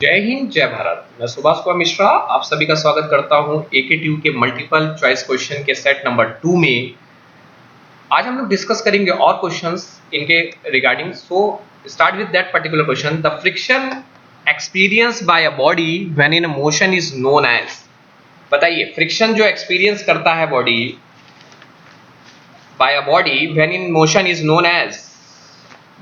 जय हिंद जय भारत। मैं सुभाष कुमार मिश्रा आप सभी का स्वागत करता हूं AKTU के मल्टीपल चॉइस क्वेश्चन के सेट नंबर 2 में। आज हम लोग डिस्कस करेंगे और क्वेश्चंस इनके regarding. So start with that particular question. The friction experience by a body when in motion is known as. बताइए, फ्रिक्शन जो एक्सपीरियंस करता है body by a body when in motion is known as.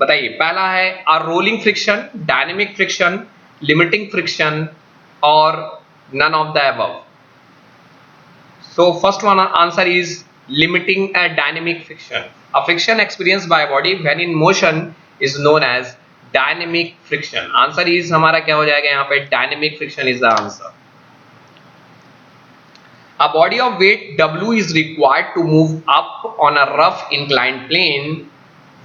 बताइए, पहला है a rolling friction, dynamic friction, limiting friction और none of the above. So first one answer is limiting a dynamic friction. A friction experienced by a body when in motion is known as dynamic friction. Answer is हमारा क्या हो जाएगा यहाँ पे, dynamic friction is the answer. A body of weight W is required to move up on a rough inclined plane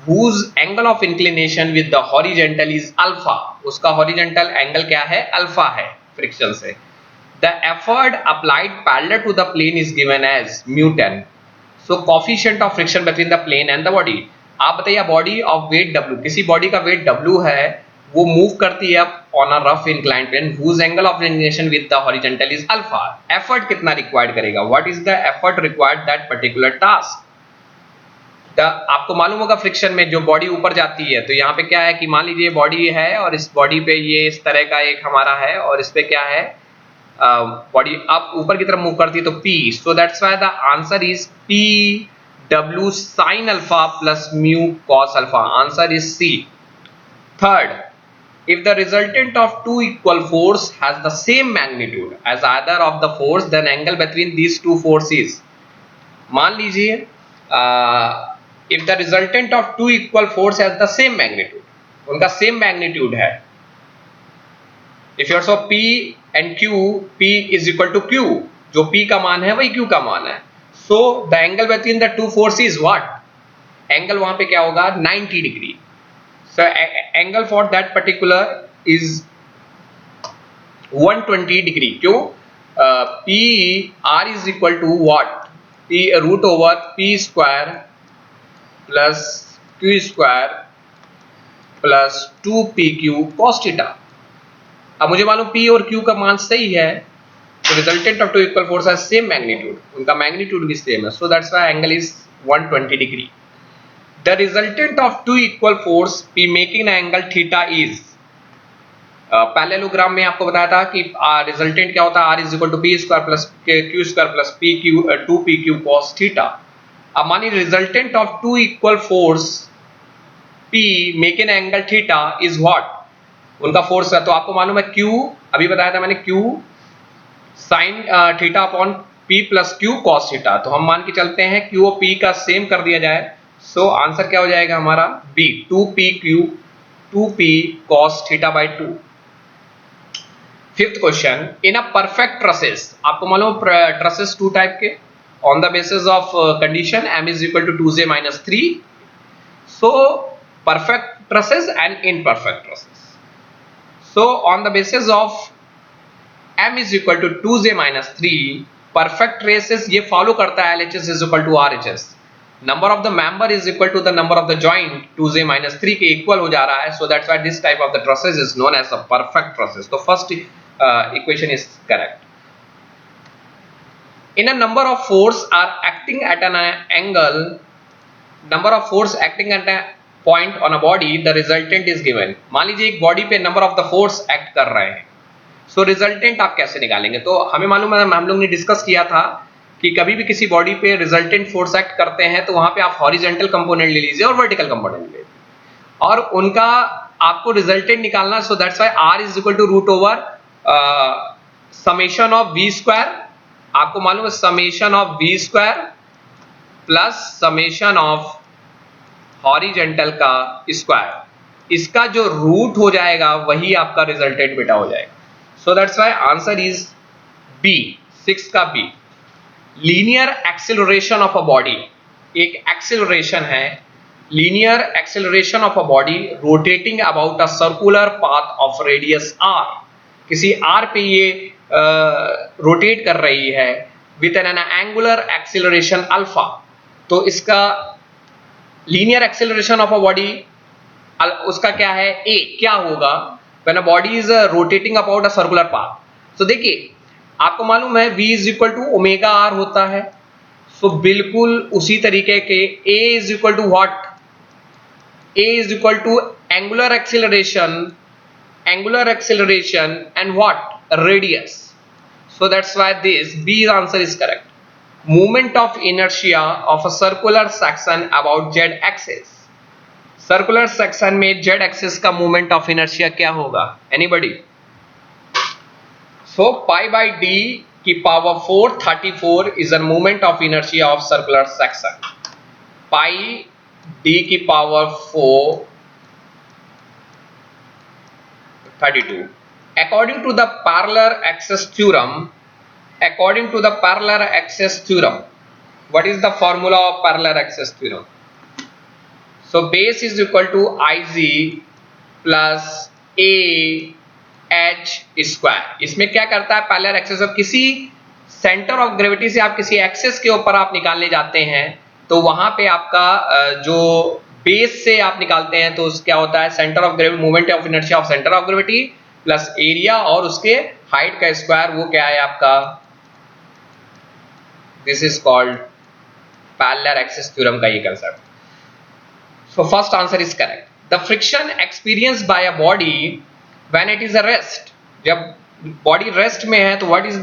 whose angle of inclination with the horizontal is alpha. उसका horizontal angle क्या है, alpha है friction से. The effort applied parallel to the plane is given as mu 10. So coefficient of friction between the plane and the body. आप बताइए, body of weight W, किसी body का weight W है, वो move करती है on a rough inclined plane whose angle of inclination with the horizontal is alpha. Effort कितना required करेगा? What is the effort required that particular task? आपको मालूम होगा फ्रिक्शन में जो बॉडी ऊपर जाती है, तो यहाँ पे क्या है कि मान लीजिए बॉडी है और इस बॉडी पे ये इस तरह का एक हमारा है और इस पे क्या है, बॉडी अब ऊपर की तरफ मूव करती है तो P. So that's why the answer is P W sin alpha plus mu cos alpha. Answer is C. Third, if the resultant of two equal force has the same magnitude as either of the force, then angle between these two forces. मान लीजिए if the resultant of two equal force has the same magnitude, उनका same magnitude है. If you also P and Q, P is equal to Q, जो P का मान है वही Q का मान है. So the angle between the two forces is what? Angle वहां पे क्या होगा, 90 degree. So angle for that particular is 120 degree. क्यों? P R is equal to what? P root over P square plus Q square plus 2PQ cos theta. अब मुझे मालूम P और Q का मान सही है, तो resultant of two equal force है सेम मैग्नीट्यूड, उनका मैग्नीट्यूड भी सेम है. So that's why angle is 120 degree. The resultant of two equal force P making angle theta is. Parallelogram में आपको बताया था कि रिजल्टेंट क्या होता है, R is equal to P square plus Q square plus PQ 2PQ cos theta. अब मानिए resultant of two equal force P making angle theta is what, उनका फोर्स है. तो आपको मालूम है Q, अभी बताया था मैंने, Q sine theta upon P plus Q cos theta. तो हम मान के चलते हैं Q और P का सेम कर दिया जाए. सो आंसर क्या हो जाएगा हमारा, B 2PQ 2P cos theta by 2. Fifth question, in a perfect trusses. आपको मालूम ट्रसेस टू टाइप के, on the basis of condition m is equal to 2j minus 3. So perfect trusses and imperfect trusses. So on the basis of m is equal to 2j minus 3, perfect traces ये follow करता है LHS is equal to RHS. Number of the member is equal to the number of the joint, 2j minus 3 के equal हो जा रहा है. So that's why this type of the trusses is known as a perfect trusses. So first equation is correct. In a number of force are acting at an angle, number of force acting at a point on a body, the resultant is given. मान लीजिए एक body पे number of the force act कर रहे हैं, so resultant आप कैसे निकालेंगे. तो हमें मालूम है, हम लोग ने डिस्कस किया था कि कभी भी किसी बॉडी पे रिजल्टेंट फोर्स एक्ट करते हैं तो वहां पे आप हॉरिजॉन्टल कंपोनेंट ले लीजिए और वर्टिकल कंपोनेंट ले लीजिए और उनका आपको रिजल्टेंट निकालना. So that's why R is equal to root over summation of V square. आपको मालूम है summation of V square plus summation of horizontal का स्क्वायर. इसका जो रूट हो जाएगा वही आपका रिजल्टेंट बेटा हो जाएगा. So that's why answer is B, 6 का B. Linear acceleration of a body, एक एक्सेलरेशन है, linear acceleration of a body rotating about a circular path of radius r. किसी r पे ये रोटेट कर रही है with an angular acceleration alpha. तो इसका linear acceleration of a body उसका क्या है, a क्या होगा, when a body is rotating about a circular path. तो देखिए आपको मालूम है v is equal to omega R होता है, सो बिल्कुल उसी तरीके के a is equal to what, a is equal to angular acceleration and what radius. So that's why this B answer is correct. Moment of inertia of a circular section about z axis. Circular section में z axis का moment of inertia क्या होगा? Anybody? So pi by d की power 434 is a moment of inertia of circular section. Pi d की power 432. According to the parallel axis theorem, what is the formula of parallel axis theorem? So base is equal to Ig plus a h square. इसमें क्या करता है parallel axis, और किसी centre of gravity से आप किसी एक्सिस के ऊपर आप निकालने जाते हैं तो वहां पे आपका जो बेस से आप निकालते हैं तो क्या होता है centre of gravity, moment of inertia of centre of gravity plus area और उसके हाइट का स्क्वायर, वो क्या है आपका, this is called parallel axis theorem का ये concept. So first answer is correct. The friction experience by a body when it is a rest, जब बॉडी रेस्ट में है तो व्हाट इज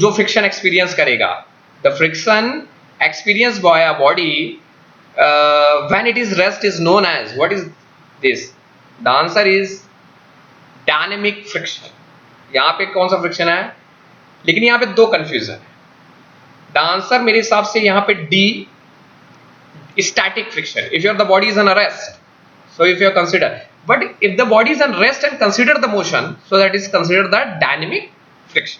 जो फ्रिक्शन एक्सपीरियंस करेगा, the friction experience by a body when it is rest is known as, what is this, the answer is dynamic friction. यहां पे कौन सा फ्रिक्शन है, लेकिन यहां पे दो कंफ्यूजन है। द आंसर मेरे हिसाब से यहां पे D, static friction, if your the body is on a rest, so if you consider, but if the body is on rest and consider the motion, so that is consider the dynamic friction.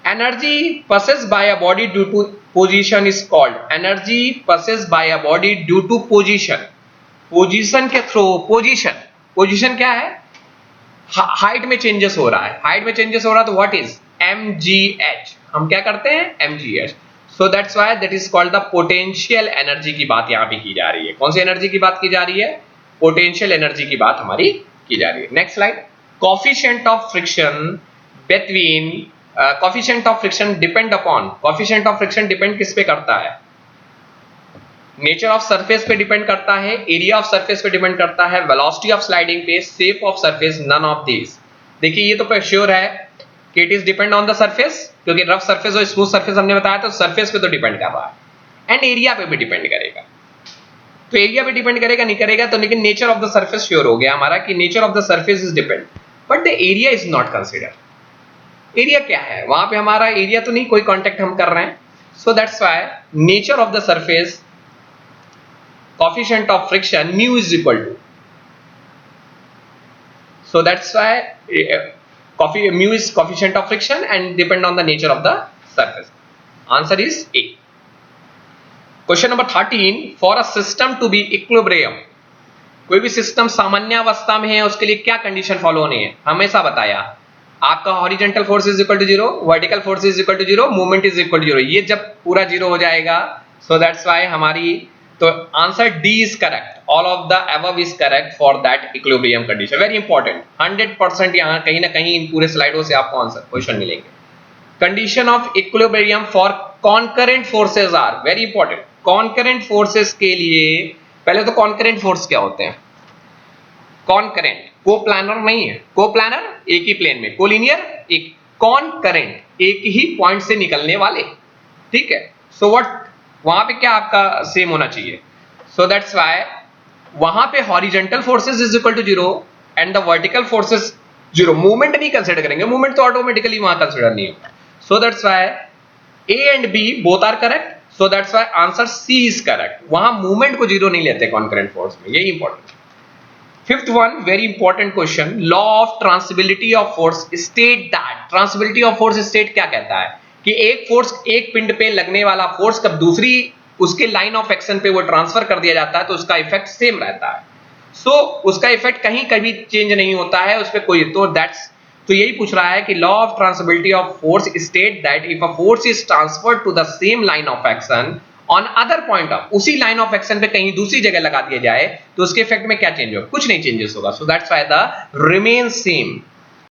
Energy passes by a body due to position is called, energy passes by a body due to position, position के through, position क्या है, height में changes हो रहा है, height में changes हो रहा है तो व्हाट इज mgh, हम क्या करते हैं mgh। So that's why that is called the potential energy की बात यहां पे की जा रही है। कौन सी एनर्जी की बात की जा रही है, पोटेंशियल एनर्जी की बात हमारी की जा रही है। Next slide. Coefficient of friction between, coefficient of friction depend upon, coefficient of friction depend किस पे करता है, नेचर ऑफ सरफेस पे डिपेंड करता है, एरिया ऑफ सरफेस पे डिपेंड करता है, वेलोसिटी ऑफ स्लाइडिंग पे, shape of surface, none of this. देखिए ये तो श्योर है कि it is depend on the surface, क्योंकि रफ सरफेस और स्मूथ सरफेस हमने बताया तो सरफेस पे तो डिपेंड कर रहा है, एंड एरिया पे भी डिपेंड करेगा। तो एरिया पे डिपेंड करेगा नहीं करेगा तो, लेकिन nature of the surface sure हो गया हमारा कि nature of the surface is depend, but the area is not consider. Area क्या है, वहां पे हमारा एरिया तो नहीं, कोई कॉन्टेक्ट हम कर रहे हैं, सो that's why nature of the surface, coefficient of friction mu is equal to, so that's why mu is coefficient of friction and depend on the nature of the surface. Answer is A. Question number 13, for a system to be equilibrium, कोई भी system सामान्यावस्था में है उसके लिए क्या condition follow होनी है, हमेशा बताया आपका horizontal force is equal to 0, vertical force is equal to 0, movement is equal to 0, ये जब पूरा 0 हो जाएगा, सो दैट्स व्हाई हमारी, तो answer D is correct, all of the above is correct for that equilibrium condition. Very important, 100% यहां कहीं ना कहीं इन पूरे स्लाइडों से आपको आंसर क्वेश्चन मिलेंगे। Condition of equilibrium for concurrent forces are, very important, concurrent forces के लिए पहले तो कॉन्करेंट फोर्स क्या होते हैं, कॉन्करेंट, कोप्लानर नहीं है, कोप्लानर एक ही प्लेन में, कोलिनियर एक, कॉन्करेंट एक ही पॉइंट से निकलने वाले, ठीक है। सो व्हाट, वहां पे क्या आपका सेम होना चाहिए, सो दैट्स व्हाई वहां पे horizontal forces is equal to 0 and the vertical forces 0, movement नहीं कंसीडर करेंगे, मूवमेंट तो ऑटोमेटिकली वहां कंसीडर नहीं होगा, so that's why A and B both are correct, so that's why answer C is correct, वहां movement को 0 नहीं लेते कॉन्करेंट फोर्स में, यही important. Fifth one, very important question, law of transmissibility of force state that, transmissibility of force state क्या कहता है कि एक फोर्स, एक पिंड पे लगने वाला फोर्स कब दूसरी उसके लाइन ऑफ एक्शन पे वो ट्रांसफर कर दिया जाता है तो उसका इफेक्ट सेम रहता है, सो उसका इफेक्ट कहीं कभी चेंज नहीं होता है उस पे कोई, तो दैट्स, तो यही पूछ रहा है कि law of transmissibility of force state that if a force is transferred to the same line of action on other point of, उसी लाइन ऑफ एक्शन पे कहीं दूसरी जगह लगा दिया जाए तो उसके इफेक्ट में क्या चेंज होगा, कुछ नहीं चेंजेस होगा. So that's why the remain same.